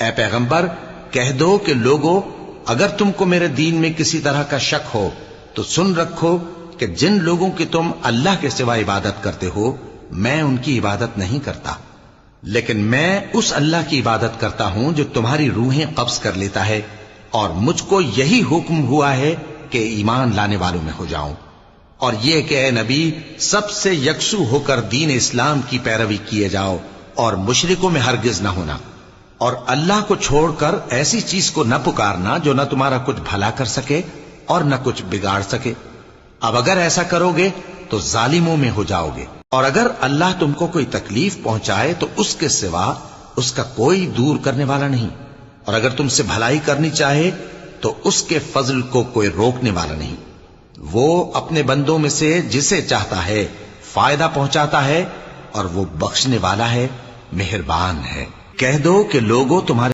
اے پیغمبر کہہ دو کہ لوگو اگر تم کو میرے دین میں کسی طرح کا شک ہو تو سن رکھو کہ جن لوگوں کی تم اللہ کے سوا عبادت کرتے ہو میں ان کی عبادت نہیں کرتا، لیکن میں اس اللہ کی عبادت کرتا ہوں جو تمہاری روحیں قبض کر لیتا ہے، اور مجھ کو یہی حکم ہوا ہے کہ ایمان لانے والوں میں ہو جاؤں، اور یہ کہ اے نبی سب سے یکسو ہو کر دین اسلام کی پیروی کیے جاؤ اور مشرکوں میں ہرگز نہ ہونا، اور اللہ کو چھوڑ کر ایسی چیز کو نہ پکارنا جو نہ تمہارا کچھ بھلا کر سکے اور نہ کچھ بگاڑ سکے۔ اب اگر ایسا کرو گے تو ظالموں میں ہو جاؤ گے، اور اگر اللہ تم کو کوئی تکلیف پہنچائے تو اس کے سوا اس کا کوئی دور کرنے والا نہیں، اور اگر تم سے بھلائی کرنی چاہے تو اس کے فضل کو کوئی روکنے والا نہیں۔ وہ اپنے بندوں میں سے جسے چاہتا ہے فائدہ پہنچاتا ہے، اور وہ بخشنے والا ہے، مہربان ہے۔ کہہ دو کہ لوگوں تمہارے